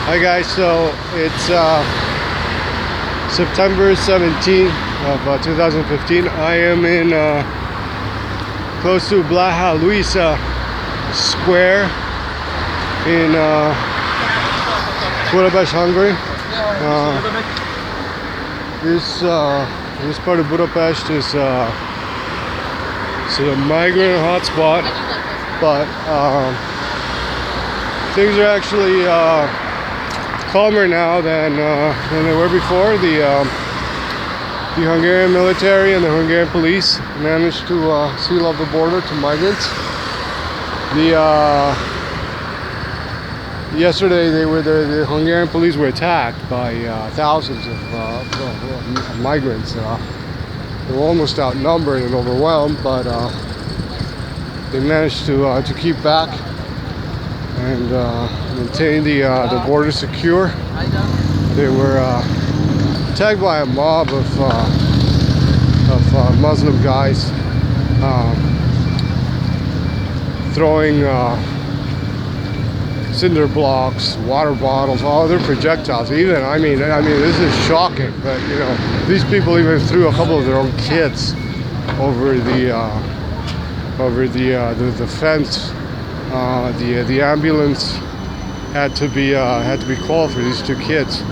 Hi guys, so it's September 17th of 2015. I am in close to Blaha Luisa Square in Budapest, Hungary. This part of Budapest is a migrant hotspot, but things are actually calmer now than they were before. The Hungarian military and the Hungarian police managed to seal off the border to migrants. Yesterday the Hungarian police were attacked by thousands of migrants. They were almost outnumbered and overwhelmed, but they managed to keep back and maintain the border secure. They were attacked by a mob of Muslim guys throwing cinder blocks, water bottles, all other projectiles. Even I mean, this is shocking. But you know, these people even threw a couple of their own kids over the fence. The ambulance had to be called for these two kids.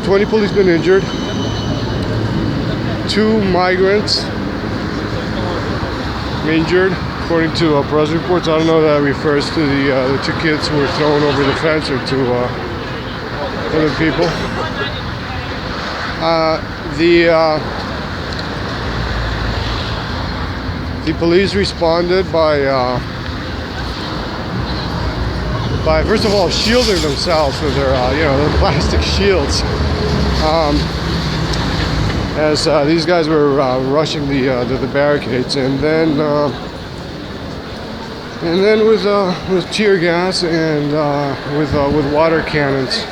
20 policemen injured. 2 migrants injured, according to press reports. I don't know if that refers to the 2 kids who were thrown over the fence or to other people. The police responded by first of all shielding themselves with their their plastic shields, as these guys were rushing the barricades, and then with tear gas and with water cannons.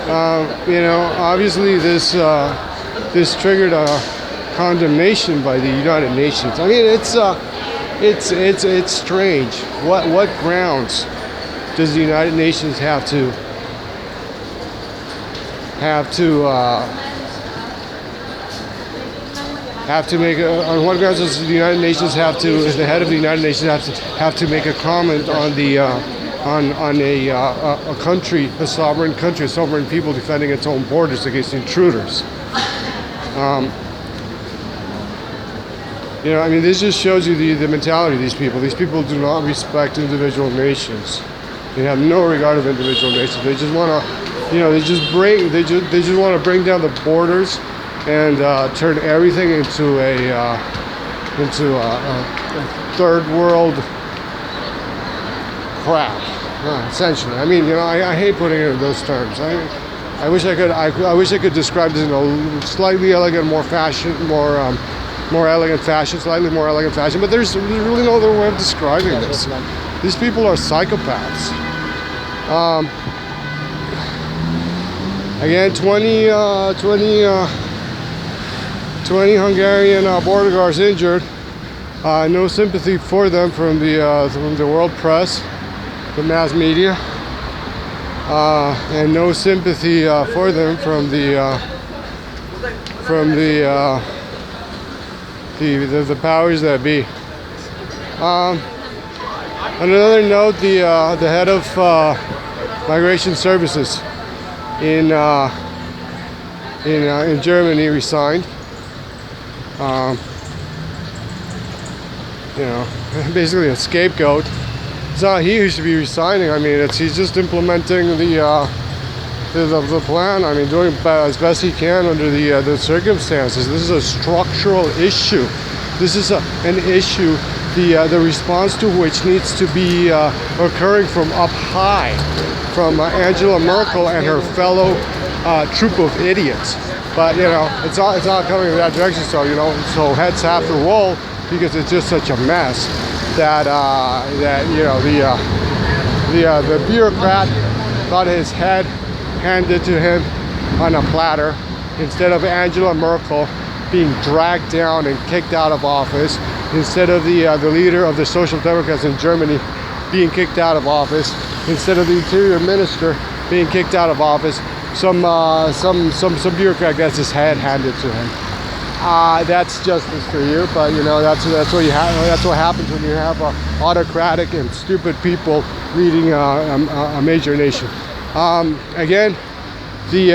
Obviously this triggered a condemnation by the United Nations. I mean, it's strange. What grounds does the United Nations have to make on what grounds does the United Nations have to, as the head of the United Nations, have to make a comment on a country, a sovereign country, a sovereign people defending its own borders against intruders? This just shows you the mentality of these people. These people do not respect individual nations. They have no regard of individual nations. They just want to, they just want to bring down the borders and turn everything into a third world crap, essentially. I hate putting it in those terms. I wish I could describe this in a slightly elegant, more elegant fashion, but there's really no other way of describing this. These people are psychopaths. Again, 20 Hungarian border guards injured. No sympathy for them from the world press, the mass media, and no sympathy for them from the powers that be. On another note, the head of migration services in Germany resigned. Basically a scapegoat. It's not he who should be resigning. He's just implementing the plan. Doing as best he can under the circumstances. This is a structural issue. This is an issue, the response to which needs to be occurring from up high, from Angela Merkel and her fellow troop of idiots. But it's not coming in that direction. So so heads have to roll, because it's just such a mess that the bureaucrat got his head handed to him on a platter, instead of Angela Merkel being dragged down and kicked out of office, instead of the leader of the Social Democrats in Germany being kicked out of office, instead of the interior minister being kicked out of office. Some bureaucrat gets his head handed to him. That's justice for you, but you know that's what you have. That's what happens when you have autocratic and stupid people leading a major nation. Again, the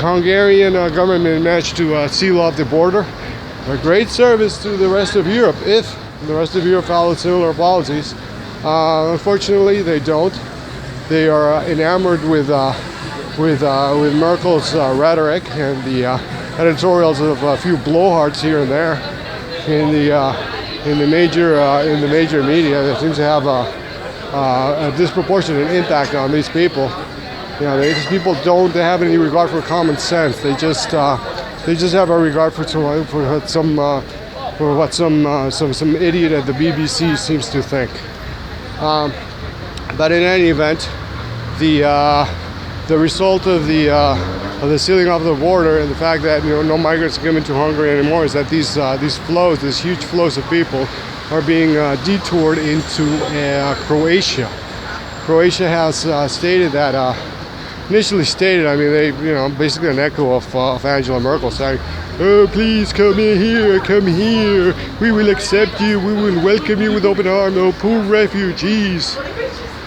Hungarian government managed to seal off the border. A great service to the rest of Europe if the rest of Europe followed similar policies. Unfortunately, they don't. They are enamored with Merkel's rhetoric and the editorials of a few blowhards here and there in the major media that seems to have a disproportionate impact on these people. You know, these people don't have any regard for common sense. They just have a regard for what some idiot at the BBC seems to think. But in any event, the result of the sealing off the border and the fact that no migrants come into Hungary anymore is that these huge flows of people are being detoured into Croatia. Croatia has initially stated, I mean, they basically an echo of Angela Merkel saying, "Oh, please come in here, come here. We will accept you. We will welcome you with open arms. Oh, poor refugees."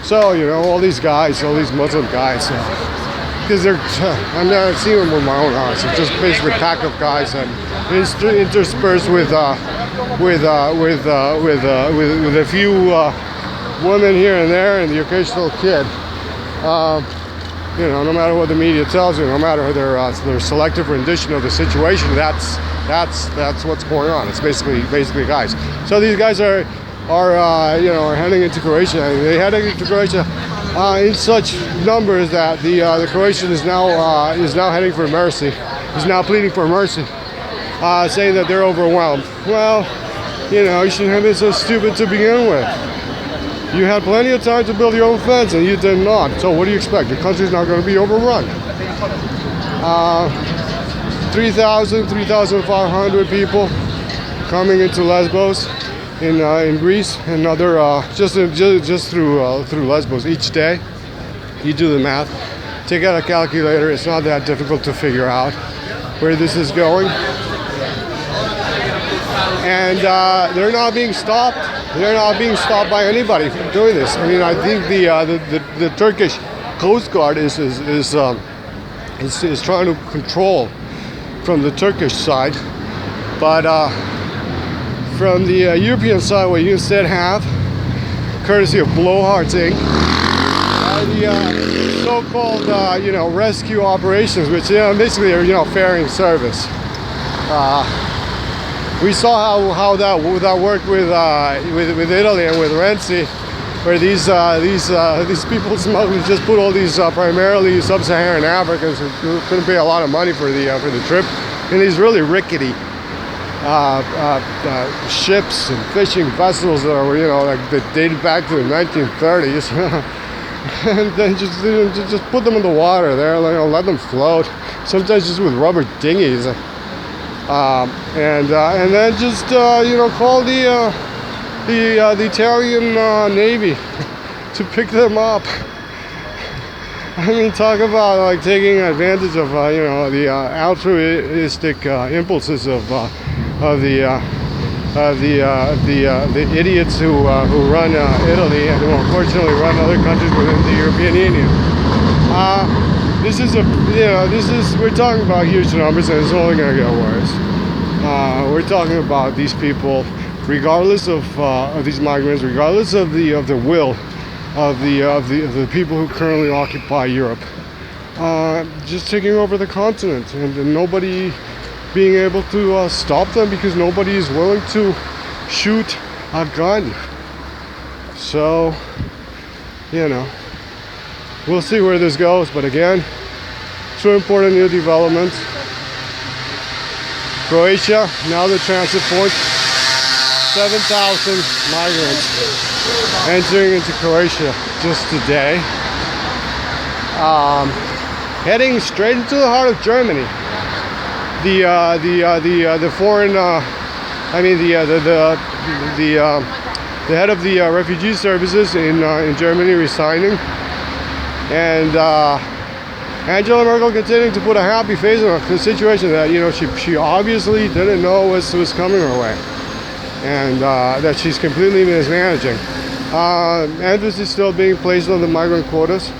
So all these guys, all these Muslim guys. Because I've seen them with my own eyes. It's just basically a pack of guys and interspersed with a few women here and there and the occasional kid. No matter what the media tells you, no matter their selective rendition of the situation, that's what's going on. It's basically guys. So these guys are heading into Croatia. They heading into Croatia in such numbers that the Croatian is now heading for mercy. Is now pleading for mercy, saying that they're overwhelmed. Well, you shouldn't have been so stupid to begin with. You had plenty of time to build your own fence, and you did not. So what do you expect? Your country's not going to be overrun. 3,500 people coming into Lesbos in Greece, and other just through Lesbos each day. You do the math. Take out a calculator. It's not that difficult to figure out where this is going. And they're not being stopped. They're not being stopped by anybody from doing this. I mean, I think the Turkish Coast Guard is trying to control from the Turkish side, but from the European side, what you instead have, courtesy of blowhards Inc., the so-called rescue operations, which basically are ferrying service. We saw how that worked with Italy and with Renzi, where these people smugglers just put all these primarily sub-Saharan Africans who couldn't pay a lot of money for the trip in these really rickety ships and fishing vessels that dated back to the 1930s, and then just put them in the water there, let them float. Sometimes just with rubber dinghies. And then just call the Italian Navy to pick them up. I mean, talk about taking advantage of the altruistic impulses of the idiots who run Italy and who unfortunately run other countries within the European Union. We're talking about huge numbers, and it's only going to get worse. We're talking about these people, regardless of these migrants, regardless of the will of the people who currently occupy Europe, just taking over the continent, and nobody being able to stop them because nobody is willing to shoot a gun. So, we'll see where this goes, but again, two important new developments. Croatia, now the transit point. 7,000 migrants entering into Croatia just today. Heading straight into the heart of Germany. The foreign, the head of the refugee services in Germany resigning. And Angela Merkel continuing to put a happy face on the situation that, you know, she obviously didn't know was coming her way, and that she's completely mismanaging. Emphasis still being placed on the migrant quotas,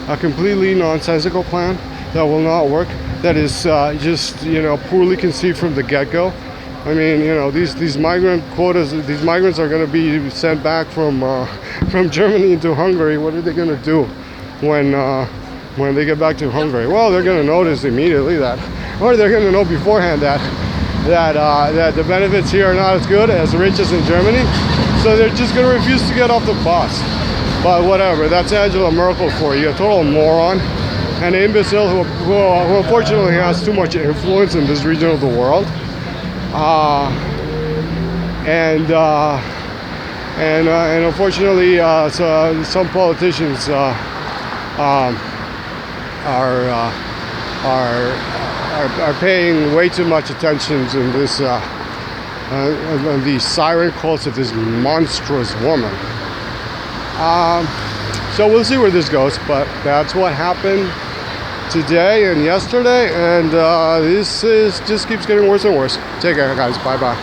a completely nonsensical plan that will not work, that is just, you know, poorly conceived from the get-go. I mean, you know, these migrant quotas, these migrants are going to be sent back from Germany into Hungary. What are they going to do when they get back to Hungary? Well, they're going to notice immediately that, or they're going to know beforehand that the benefits here are not as good, as rich as in Germany. So they're just going to refuse to get off the bus. But whatever, that's Angela Merkel for you, a total moron, an imbecile who unfortunately has too much influence in this region of the world. And unfortunately, so some politicians are paying way too much attention in this the siren calls of this monstrous woman. So we'll see where this goes, but that's what happened today and yesterday, and this just keeps getting worse and worse. Take care, guys. Bye bye.